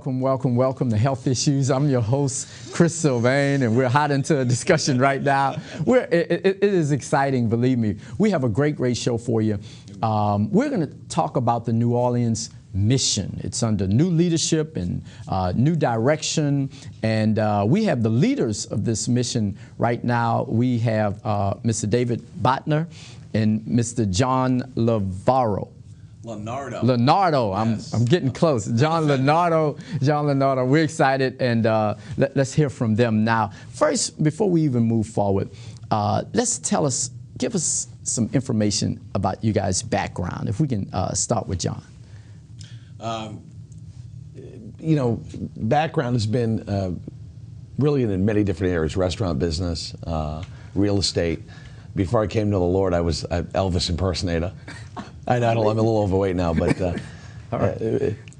welcome to Health Issues. I'm your host, Chris Sylvain, and we're hot into a discussion right now. It is exciting, believe me. We have a great show for you. We're going to talk about the New Orleans mission. It's under new leadership and new direction, and we have the leaders of this mission right now. We have Mr. David Botner and Mr. John Leonardo. Yes. I'm getting close. John Leonardo. We're excited, and let's hear from them now. First, before we even move forward, give us some information about you guys' background. If we can start with John. Background has been really in many different areas: restaurant business, real estate. Before I came to the Lord, I was an Elvis impersonator. I'm a little overweight now, but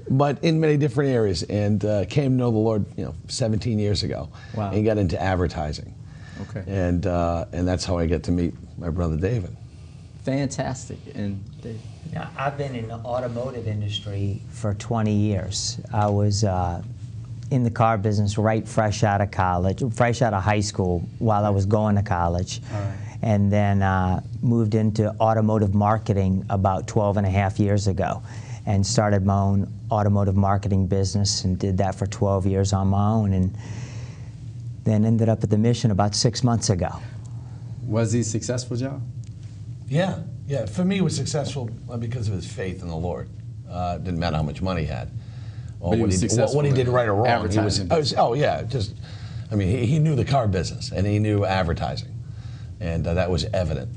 but in many different areas, and came to know the Lord, 17 years ago, wow. And got into advertising. Okay. And that's how I get to meet my brother David. Fantastic. And David? Now, I've been in the automotive industry for 20 years. I was in the car business fresh out of high school while I was going to college. All right. And then moved into automotive marketing about 12 and a half years ago, and started my own automotive marketing business and did that for 12 years on my own, and then ended up at the mission about 6 months ago. Was he successful, John? Yeah. For me, it was successful because of his faith in the Lord. Didn't matter how much money he had, or what he did right or wrong. Advertising. He knew the car business and he knew advertising. And that was evident.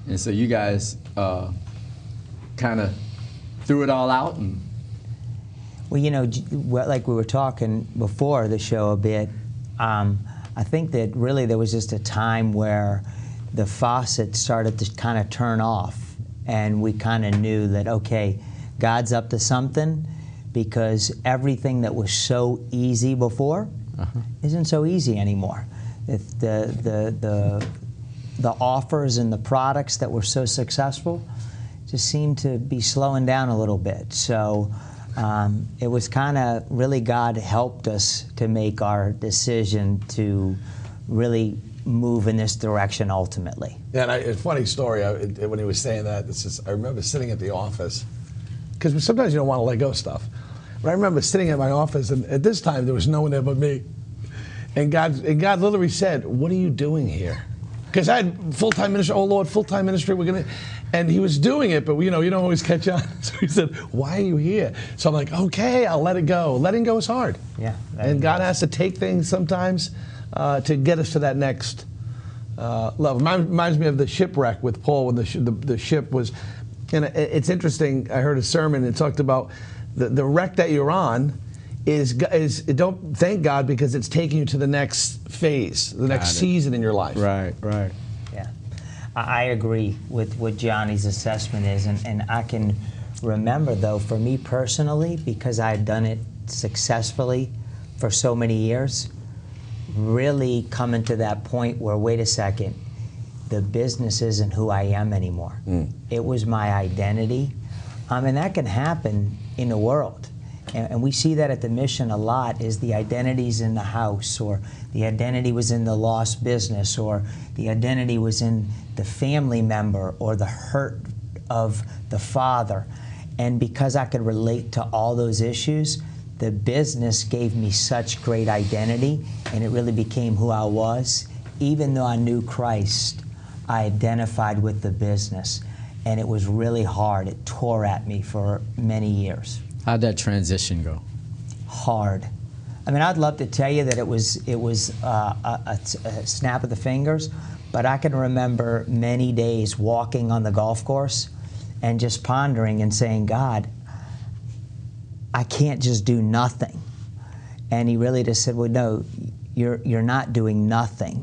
And so you guys kind of threw it all out? Well, like we were talking before the show a bit, I think that really there was just a time where the faucet started to kind of turn off, and we kind of knew that, okay, God's up to something, because everything that was so easy before isn't so easy anymore. The offers and the products that were so successful just seemed to be slowing down a little bit. So it was kind of really God helped us to make our decision to really move in this direction ultimately. Yeah, and a funny story, when he was saying that, I remember sitting at the office, because sometimes you don't want to let go of stuff. But I remember sitting at my office, and at this time there was no one there but me. And God literally said, "What are you doing here?" Because I had full-time ministry. Oh Lord, full-time ministry. And he was doing it, but you don't always catch on. So he said, "Why are you here?" So I'm like, "Okay, I'll let it go." Letting go is hard. Yeah. And God has to take things sometimes to get us to that next level. Reminds me of the shipwreck with Paul when the ship was. And it's interesting. I heard a sermon that talked about the wreck that you're on. Is don't thank God, because it's taking you to the next phase, the next season in your life. Right. Yeah, I agree with what Johnny's assessment is, and I can remember, though, for me personally, because I had done it successfully for so many years, really coming to that point where, wait a second, the business isn't who I am anymore. It was my identity, and that can happen in the world. And we see that at the mission a lot, is the identity's in the house, or the identity was in the lost business, or the identity was in the family member, or the hurt of the father. And because I could relate to all those issues, the business gave me such great identity, and it really became who I was. Even though I knew Christ, I identified with the business, and it was really hard. It tore at me for many years. How'd that transition go? Hard. I mean, I'd love to tell you that it was a snap of the fingers, but I can remember many days walking on the golf course and just pondering and saying, God, I can't just do nothing. And he really just said, well, no, you're not doing nothing.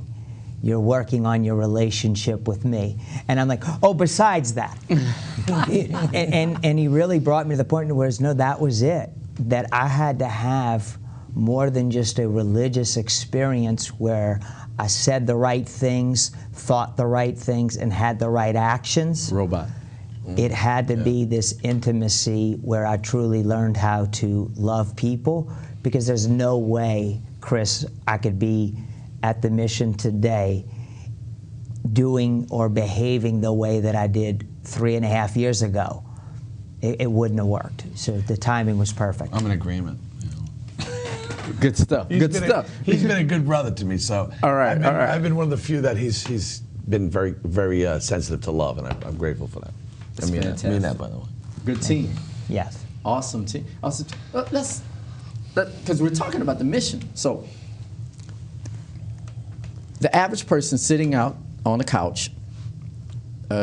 You're working on your relationship with me. And I'm like, oh, besides that. and he really brought me to the point where, no, that was it. That I had to have more than just a religious experience where I said the right things, thought the right things, and had the right actions. Robot. It had to be this intimacy where I truly learned how to love people, because there's no way, Chris, I could be at the mission today doing or behaving the way that I did 3.5 years ago. It wouldn't have worked. So the timing was perfect. I'm in agreement. Good stuff. Good stuff. He's been a good brother to me. So All right, all right. I've been one of the few that he's been very, very sensitive to love, and I'm grateful for that. That's I mean fantastic. that, by the way. Good team. Yes. Awesome team. Awesome. Because we're talking about the mission. So the average person sitting out on the couch,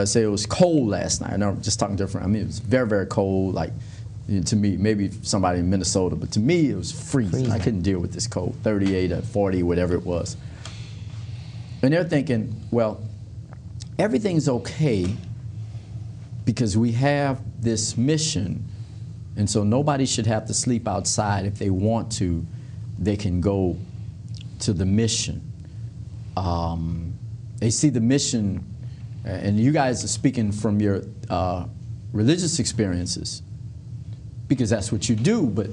say it was cold last night. I know I'm just talking different. I mean, it was very, very cold. Like, to me, maybe somebody in Minnesota, but to me, it was freezing. I couldn't deal with this cold, 38 or 40, whatever it was. And they're thinking, well, everything's okay because we have this mission, and so nobody should have to sleep outside. If they want to, they can go to the mission. They see the mission, and you guys are speaking from your religious experiences, because that's what you do, but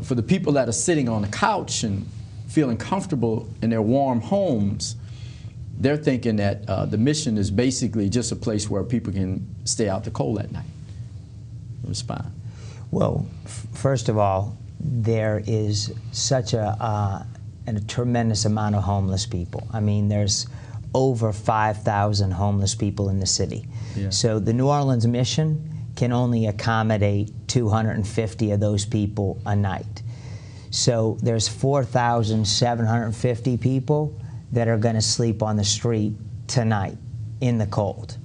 for the people that are sitting on the couch and feeling comfortable in their warm homes, they're thinking that the mission is basically just a place where people can stay out the cold at night. Respond. Well, first of all, there is such a tremendous amount of homeless people. I mean, there's over 5,000 homeless people in the city. Yeah. So the New Orleans mission can only accommodate 250 of those people a night. So there's 4,750 people that are going to sleep on the street tonight in the cold.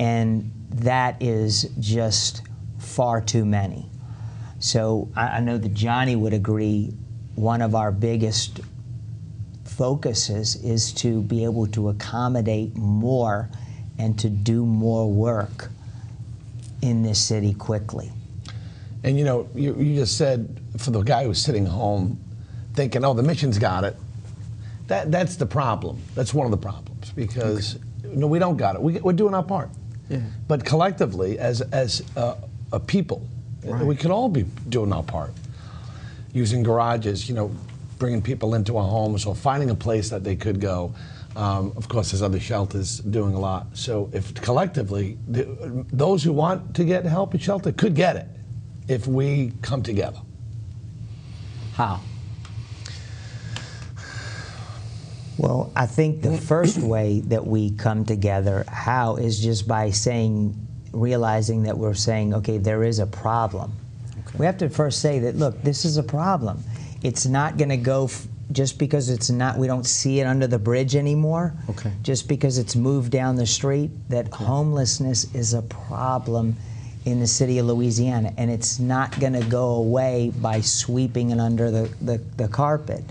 And that is just far too many. So I know that Johnny would agree one of our biggest focuses is to be able to accommodate more and to do more work in this city quickly. And you know, you just said, for the guy who's sitting home thinking, oh, the mission's got it, that's the problem. That's one of the problems, because no, we don't got it. We're doing our part. Yeah. But collectively, as a people, we could all be doing our part. Using garages, you know, bringing people into our homes or finding a place that they could go. Of course, there's other shelters doing a lot. So if collectively, those who want to get help at shelter could get it if we come together. How? Well, I think the first way that we come together, how, is just by realizing that we're saying, okay, there is a problem. Okay. We have to first say that, look, this is a problem. It's not going to go just because we don't see it under the bridge anymore. Okay. Just because it's moved down the street, that homelessness is a problem in the city of Louisiana, and it's not going to go away by sweeping it under the carpet.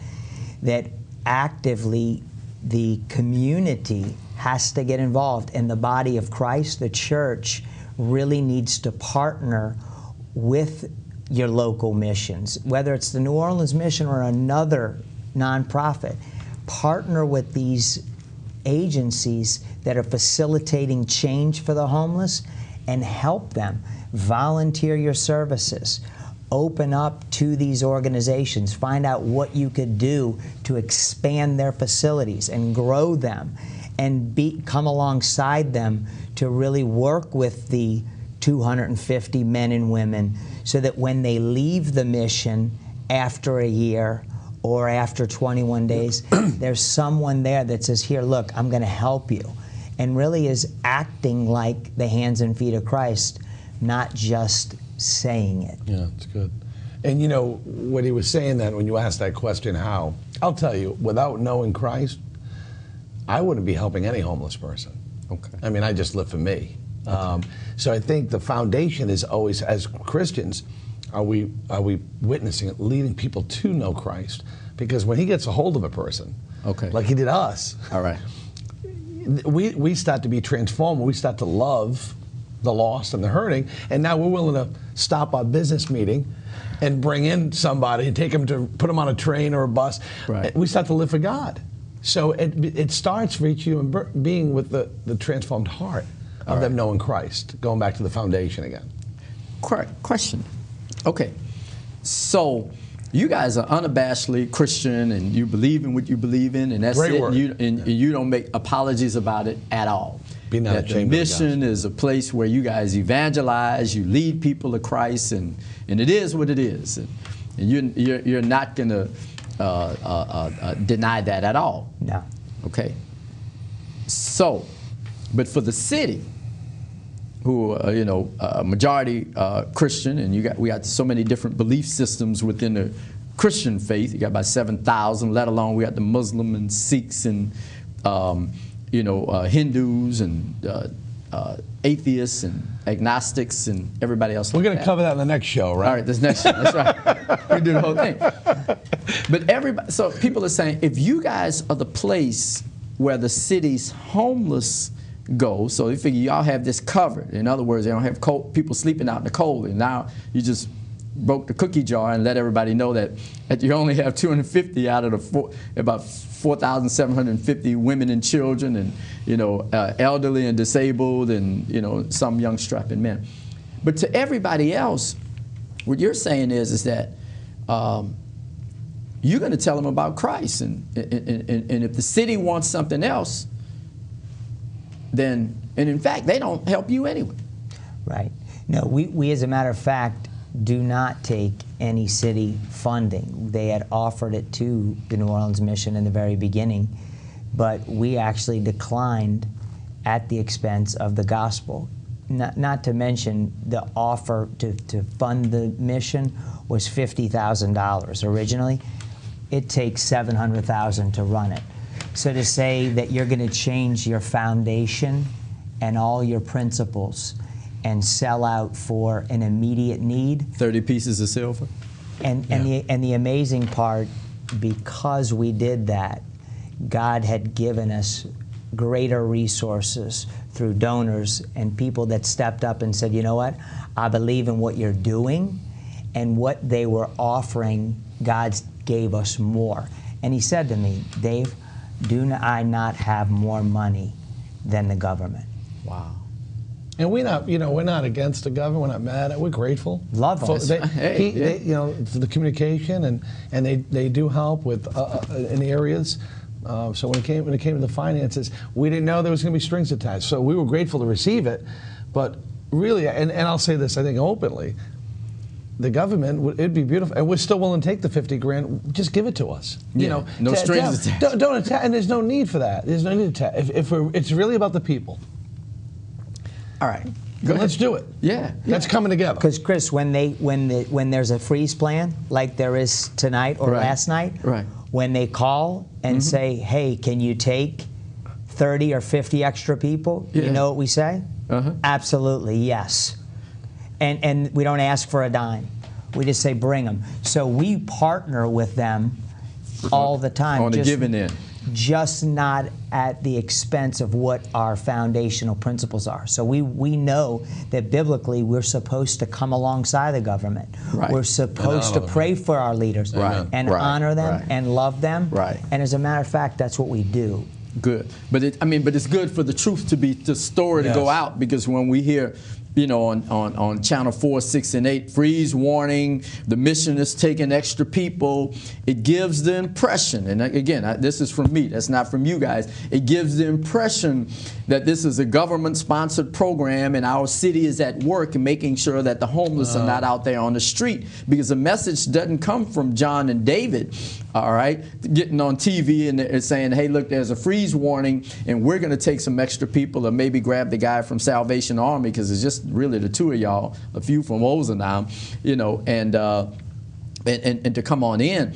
That actively the community has to get involved, and the body of Christ, the church, really needs to partner with your local missions, whether it's the New Orleans Mission or another nonprofit. Partner with these agencies that are facilitating change for the homeless and help them. Volunteer your services. Open up to these organizations. Find out what you could do to expand their facilities and grow them, and come alongside them to really work with the 250 men and women, so that when they leave the mission after a year or after 21 days, there's someone there that says, here, look, I'm going to help you, and really is acting like the hands and feet of Christ, not just saying it. Yeah, it's good. And you know, when he was saying that, when you asked that question, how, I'll tell you, without knowing Christ, I wouldn't be helping any homeless person. Okay. I mean, I just live for me. Okay. So I think the foundation is always, as Christians, are we witnessing it, leading people to know Christ? Because when he gets a hold of a person, like he did us, all right, we start to be transformed. We start to love the lost and the hurting, and now we're willing to stop our business meeting and bring in somebody and take them to put them on a train or a bus. Right. We start to live for God. So it starts for each human being with the transformed heart. of them knowing Christ, going back to the foundation again. Question. Okay. So you guys are unabashedly Christian, and you believe in what you believe in, and that's Great it. word. And you don't make apologies about it at all. Be not That the ashamed of the mission is a place where you guys evangelize, you lead people to Christ, and it is what it is. And you're not going to deny that at all. No. Okay. So, but for the city, who majority Christian, and we got so many different belief systems within the Christian faith. You got about 7,000, let alone we got the Muslim and Sikhs and Hindus and atheists and agnostics and everybody else. We're going to that. cover that in the next show, right? All right, this next show. That's right. We do the whole thing. But everybody, so people are saying, if you guys are the place where the city's homeless go, so they figure y'all have this covered. In other words, they don't have people sleeping out in the cold, and now you just broke the cookie jar and let everybody know that you only have 250 out of the about 4,750 women and children, and elderly and disabled, and some young strapping men. But to everybody else, what you're saying is that you're going to tell them about Christ, and if the city wants something else, then, and in fact, they don't help you anyway. Right. No, we as a matter of fact, do not take any city funding. They had offered it to the New Orleans Mission in the very beginning, but we actually declined at the expense of the gospel. Not to mention the offer to fund the mission was $50,000 originally. It takes $700,000 to run it. So to say that you're going to change your foundation and all your principles and sell out for an immediate need. 30 pieces of silver. And the amazing part, because we did that, God had given us greater resources through donors and people that stepped up and said, you know what, I believe in what you're doing, and what they were offering, God gave us more. And he said to me, Dave, do I not have more money than the government? Wow. And we're not against the government. We're not mad at it. We're grateful. Love for us. they, for the communication, and they do help with in the areas. So when it came to the finances, we didn't know there was going to be strings attached. So we were grateful to receive it, but really, and I'll say this, I think openly, the government, it'd be beautiful, and we're still willing to take the 50 grand. Just give it to us. Yeah, no strings attached. Don't attack, and there's no need for that. There's no need to attack. It's really about the people. All right. Then let's do it. Yeah. That's coming together. Because Chris, when there's a freeze plan like there is tonight or last night, when they call and say, "Hey, can you take 30 or 50 extra people?" You know what we say? Absolutely, yes. And we don't ask for a dime. We just say, bring them. So we partner with them all the time. On the giving end. Just not at the expense of what our foundational principles are. So we know that biblically we're supposed to come alongside the government. Right. We're supposed to pray for our leaders and honor them and love them. Right. And as a matter of fact, that's what we do. Good. But it's good for the truth the story to go out, because when we hear, on Channel 4, 6, and 8, freeze warning, the mission is taking extra people, it gives the impression, and again, this is from me, that's not from you guys, it gives the impression that this is a government-sponsored program and our city is at work and making sure that the homeless are not out there on the street, because the message doesn't come from John and David, all right, getting on TV and saying, hey, look, there's a freeze warning and we're going to take some extra people, or maybe grab the guy from Salvation Army, because it's just really the two of y'all, a few from Ozanam, and to come on in,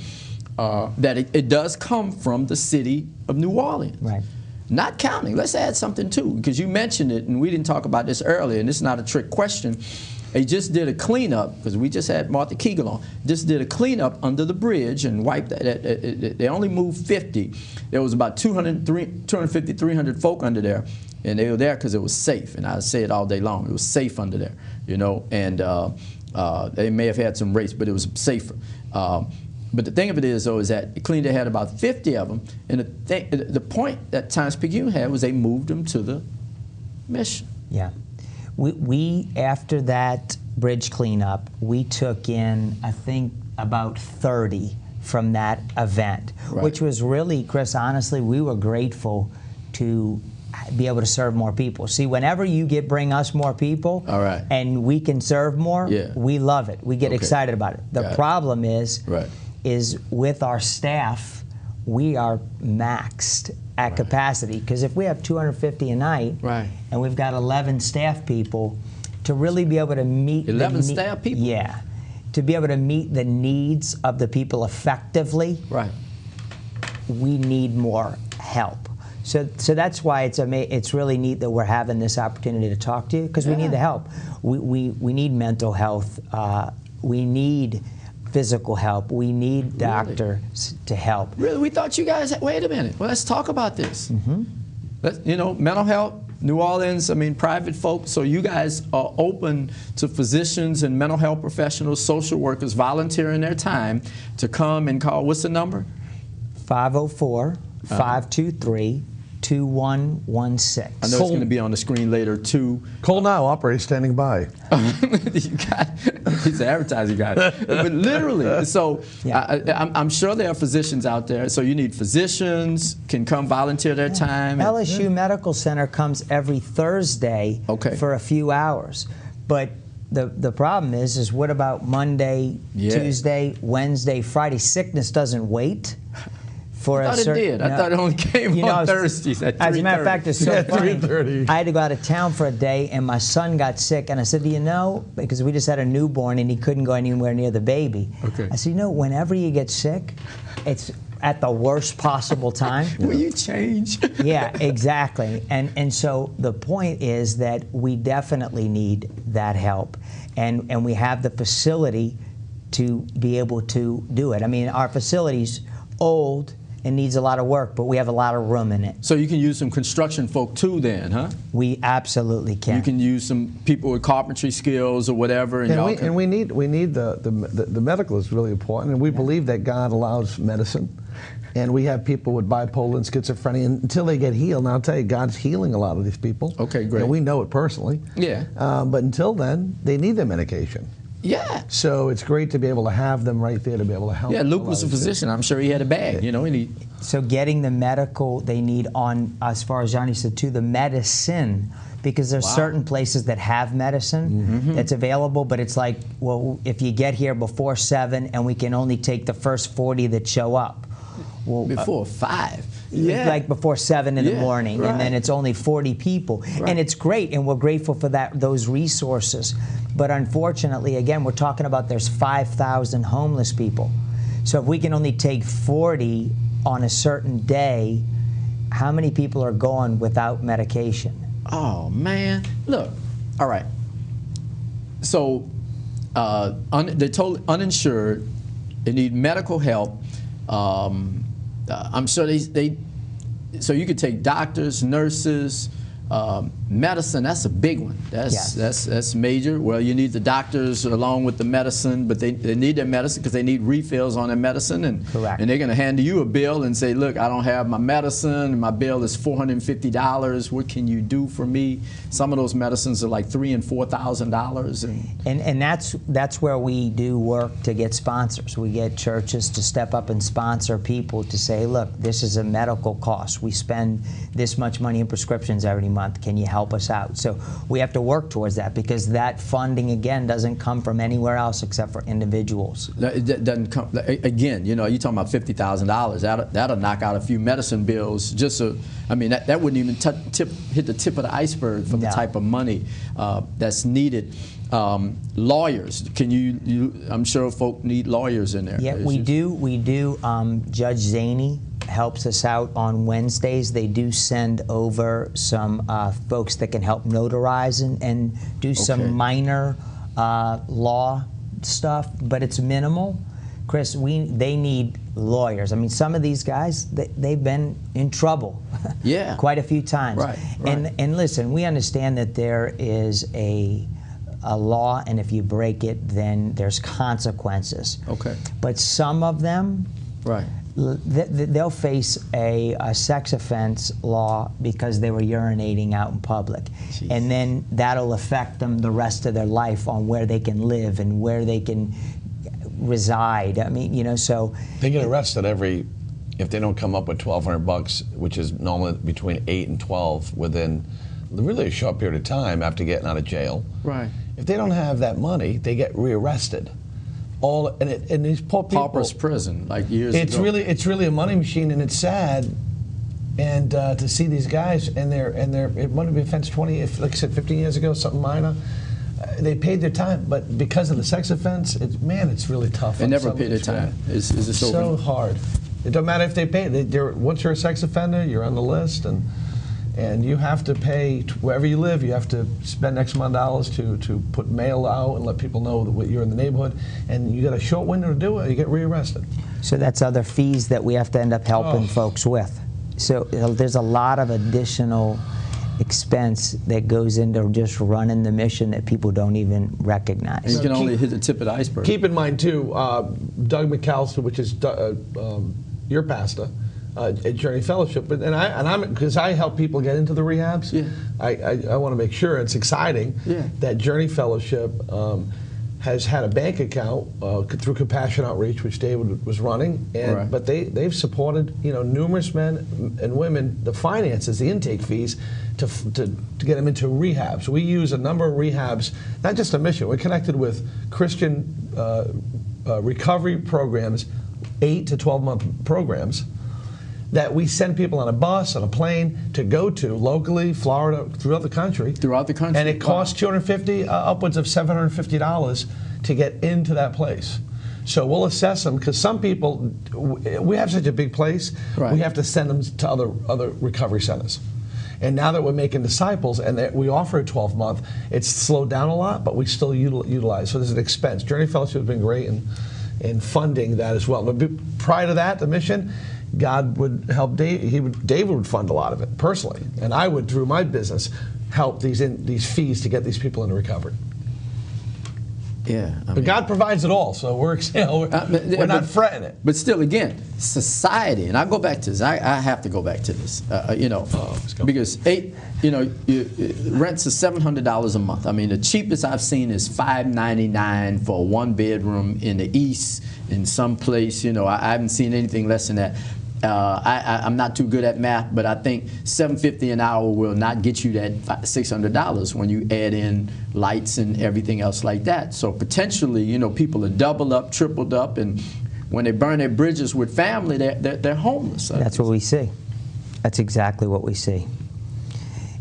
that it does come from the city of New Orleans. Right. Not counting, let's add something too, because you mentioned it and we didn't talk about this earlier, and this is not a trick question. They just did a cleanup, because we just had Martha Kegel on, just did a cleanup under the bridge and wiped that. They only moved 50. There was about 250, 300 folk under there, and they were there because it was safe, and I say it all day long. It was safe under there, and they may have had some race, but it was safer. But the thing of it is, though, is that they had about 50 of them, and the point that Times Picayune had was they moved them to the mission. Yeah. We after that bridge cleanup, we took in, I think, about 30 from that event, Right. which was really, Chris, honestly, we were grateful to be able to serve more people. See, whenever you bring us more people, All right. and we can serve more, Yeah. we love it. We get Okay. excited about it. The Got it. problem is Right. with our staff, we are maxed at capacity, because if we have 250 a night, Right. and we've got 11 staff people, to really be able to meet 11 the staff people? Yeah, to be able to meet the needs of the people effectively, Right. we need more help. So that's why it's really neat that we're having this opportunity to talk to you, because we need the help. We need mental health. We need physical help. We need doctors to help. Really, we thought you guys. Wait a minute. Well, let's talk about this. Mental health, New Orleans. I mean, private folks. So you guys are open to physicians and mental health professionals, social workers volunteering their time to come and call. What's the number? 504-523-2116. I know it's going to be on the screen later too. Call now, operator standing by. He's an advertising guy. But literally, so Yeah. I'm sure there are physicians out there. So you need physicians, can come volunteer their time. LSU Medical Center comes every Thursday Okay. for a few hours. But the problem is what about Monday, Yeah. Tuesday, Wednesday, Friday? Sickness doesn't wait. For I thought it did. I thought it only came on Thursdays at 3:30. As a matter of fact, it's so Yeah, funny. 3:30. I had to go out of town for a day, and my son got sick, and I said, because we just had a newborn, and he couldn't go anywhere near the baby. Okay. I said, whenever you get sick, it's at the worst possible time. Will you change? Yeah, exactly. And so the point is that we definitely need that help, and we have the facility to be able to do it. I mean, our facility's old and needs a lot of work, but we have a lot of room in it. So you can use some construction folk too then, huh? We absolutely can. You can use some people with carpentry skills or whatever. And We need the medical is really important, and we believe that God allows medicine. And we have people with bipolar and schizophrenia, and until they get healed, and I'll tell you, God's healing a lot of these people. Okay, great. And we know it personally. Yeah. But until then, they need their medication. Yeah. So it's great to be able to have them right there to be able to help. Yeah, Luke was a physician. I'm sure he had a bag, and he. So getting the medical they need on, as far as Johnny said, to the medicine, because there's certain places that have medicine that's available, but it's like, well, if you get here before 7 and we can only take the first 40 that show up. Well, Before 5. Yeah. like before 7 in the Yeah, morning, and then right. it's only 40 people, Right. and it's great, and we're grateful for those resources. But unfortunately, again, we're talking about there's 5,000 homeless people. So if we can only take 40 on a certain day, how many people are going without medication? Oh man, look. All right. So they're totally uninsured. They need medical help. I'm sure they. So you could take doctors, nurses, medicine. That's a big one. That's major. Well, you need the doctors along with the medicine, but they need their medicine because they need refills on their medicine, and Correct. and they're going to hand you a bill and say, look, I don't have my medicine, and my bill is $450. What can you do for me? Some of those medicines are like $3,000 and $4,000, And that's where we do work to get sponsors. We get churches to step up and sponsor people to say, look, this is a medical cost. We spend this much money in prescriptions every month. Can you help us out? So we have to work towards that, because that funding, again, doesn't come from anywhere else except for individuals. It doesn't come again. You're talking about $50,000. That'll knock out a few medicine bills. That wouldn't even hit the tip of the iceberg for the No. type of money that's needed. Lawyers, I'm sure folk need lawyers in there. Yeah, we do. Judge Zaney helps us out on Wednesdays. They do send over some folks that can help notarize and do some Okay. minor law stuff, but it's minimal. Chris, they need lawyers. I mean, some of these guys, they've been in trouble Yeah. quite a few times. Right. And listen, we understand that there is a law, and if you break it, then there's consequences. Okay. But some of them, Right. they'll face a sex offense law because they were urinating out in public. Jeez. And then that'll affect them the rest of their life on where they can live and where they can reside. I mean, you know, so They get arrested if they don't come up with $1,200, which is normally between 8 and 12 within really a short period of time after getting out of jail. Right. If they don't have that money, they get rearrested. And these poor people. Pauper's prison, like years It's ago. really a money machine, and it's sad. And to see these guys and it might have been offense 20, if like I said, 15 years ago, something minor. They paid their time, but because of the sex offense, it's really tough. They on never some pay of their these time. guys. Is it So hard. It doesn't matter if they pay. Once you're a sex offender, you're on the list, and you have to pay wherever you live. You have to spend X amount of dollars to put mail out and let people know that you're in the neighborhood. And you got a short window to do it. You get rearrested. So that's other fees that we have to end up helping folks with. So there's a lot of additional expense that goes into just running the mission that people don't even recognize. You can only hit the tip of the iceberg. Keep in mind too, Doug McAllister, which is your pastor at Journey Fellowship, and I'm because I help people get into the rehabs. Yeah. I want to make sure it's exciting that Journey Fellowship has had a bank account through Compassion Outreach, which David was running, Right. but they've supported numerous men and women, the finances, the intake fees, to get them into rehabs. We use a number of rehabs, not just a mission. We're connected with Christian recovery programs, 8 to 12-month programs, that we send people on a bus, on a plane, to go to locally, Florida, throughout the country. Throughout the country. And it costs $250, upwards of $750 to get into that place. So we'll assess them, because some people, we have such a big place, Right. we have to send them to other recovery centers. And now that we're making disciples and that we offer a 12-month, it's slowed down a lot, but we still utilize. So there's an expense. Journey Fellowship has been great in funding that as well. But prior to that, the mission, God would help David. David would fund a lot of it personally, and I would, through my business, help these fees to get these people into recovery. Yeah. But God provides it all, so we're not fretting it. But still, again, society, and I go back to this. I have to go back to this. Because rents is $700 a month. I mean, the cheapest I've seen is $599 for a 1-bedroom in the East, in some place. I haven't seen anything less than that. I'm not too good at math, but I think $750 an hour will not get you that $600 when you add in lights and everything else like that. So potentially, people are doubled up, tripled up, and when they burn their bridges with family, they're homeless. That's what we see. That's exactly what we see.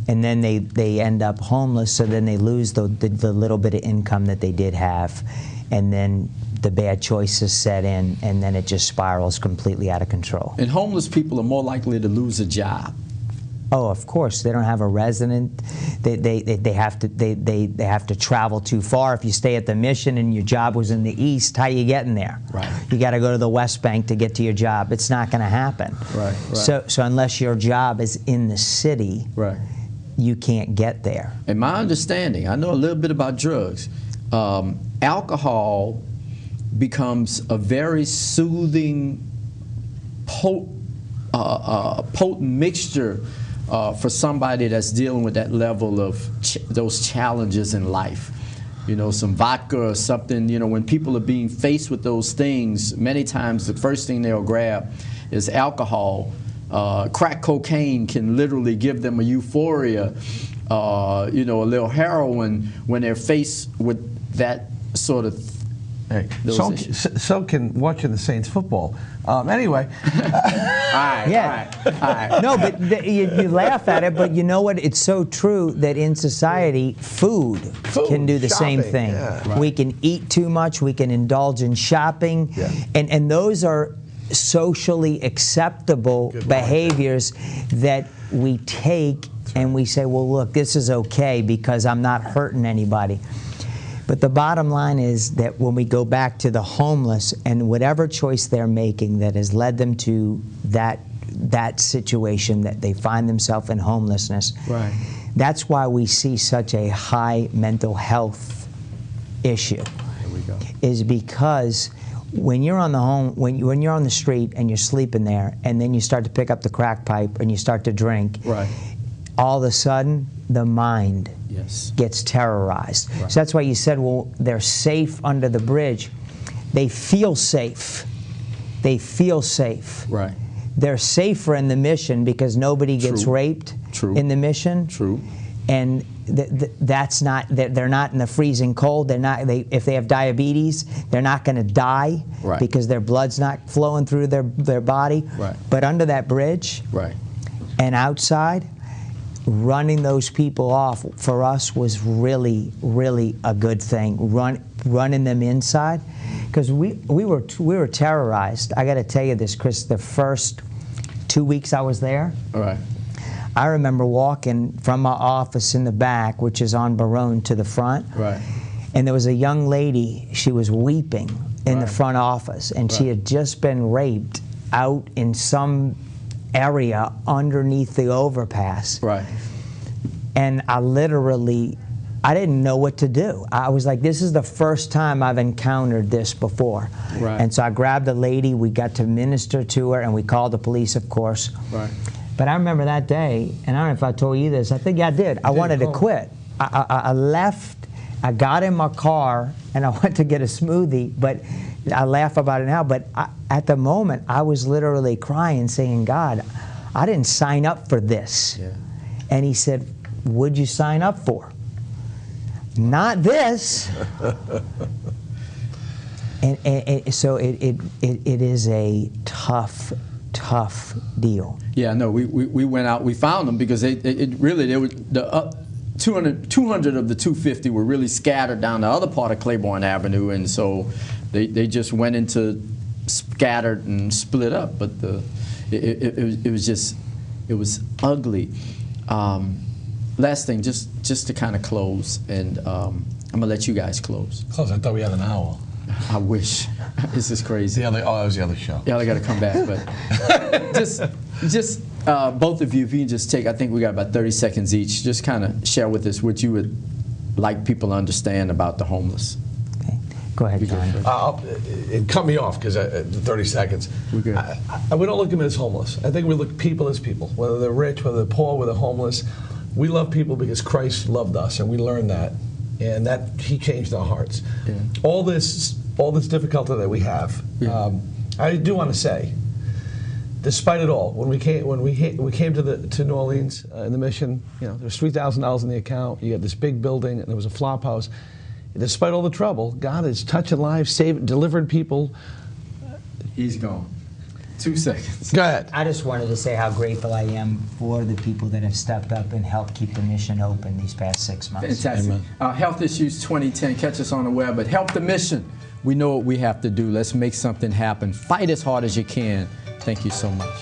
And then they end up homeless, so then they lose the little bit of income that they did have, and then the bad choices set in, and then it just spirals completely out of control. And homeless people are more likely to lose a job. Oh, of course, they don't have a resident. They have to travel too far. If you stay at the mission and your job was in the East, how are you getting there? Right. You got to go to the West Bank to get to your job. It's not going to happen. Right. So unless your job is in the city, Right. you can't get there. In my understanding, I know a little bit about drugs. Alcohol becomes a very soothing, potent mixture for somebody that's dealing with that level of those challenges in life. Some vodka or something. When people are being faced with those things, many times the first thing they'll grab is alcohol. Crack cocaine can literally give them a euphoria, a little heroin when they're faced with that sort of Hey, those so can watching the Saints football. Anyway. All right. No, but you laugh at it, but you know what? It's so true that in society, food can do the same shopping, thing. yeah. Right. We can eat too much. We can indulge in shopping. Yeah. And those are socially acceptable behaviors that we take and we say, well, look, this is okay because I'm not hurting anybody. But the bottom line is that when we go back to the homeless and whatever choice they're making that has led them to that situation that they find themselves in homelessness, Right. that's why we see such a high mental health issue. There we go. Is because when you're on the when you're on the street and you're sleeping there, and then you start to pick up the crack pipe and you start to drink, Right. all of a sudden the mind Yes. gets terrorized. Right. So that's why you said, well, they're safe under the bridge. They feel safe. They feel safe. Right. They're safer in the Mission because nobody gets True. raped True. in the Mission. True. And that's not. They're not in the freezing cold. They're not. If they have diabetes, they're not going to die Right. because their blood's not flowing through their body. Right. But under that bridge Right. and outside, running those people off for us was really, really a good thing. Running them inside, because we were terrorized. I got to tell you this, Chris. The first 2 weeks I was there, All right. I remember walking from my office in the back, which is on Barone, to the front. Right. And there was a young lady. She was weeping in the Right. front office, and she Right. had just been raped out in some underneath the overpass. Right. And I didn't know what to do. I was like, this is the first time I've encountered this before. Right. And so I grabbed the lady, we got to minister to her, and we called the police, of course. Right. But I remember that day, and I don't know if I told you this, I think I did. I wanted to quit. I left, I got in my car, and I went to get a smoothie, but I laugh about it now, but at the moment, I was literally crying, saying, God, I didn't sign up for this. Yeah. And he said, what'd you sign up for? Not this. and so it is a tough deal. Yeah, no, we went out, we found them because they were 200 of the 250 were really scattered down the other part of Claiborne Avenue, and so they just went into scattered and split up. But it was ugly. Last thing, just to kind of close, and I'm gonna let you guys close. Close. I thought we had an hour. I wish. This is crazy. That was the other show. Y'all got to come back, but just both of you, if you can just take, I think we got about 30 seconds each, just kind of share with us what you would like people to understand about the homeless. Okay. Go ahead, John. It cut me off because 30 seconds. We're good. We don't look at them as homeless. I think we look at people as people, whether they're rich, whether they're poor, whether they're homeless. We love people because Christ loved us, and we learned that, and that He changed our hearts. Yeah. All this difficulty that we have, Yeah. I do want to say, despite it all, when we came to New Orleans in the Mission, there's $3,000 in the account. You had this big building, and there was a flop house. Despite all the trouble, God is touching lives, saved, delivered people. He's gone. 2 seconds. Go ahead. I just wanted to say how grateful I am for the people that have stepped up and helped keep the Mission open these past 6 months. Fantastic. Health Issues 2010. Catch us on the web, but help the mission. We know what we have to do. Let's make something happen. Fight as hard as you can. Thank you so much.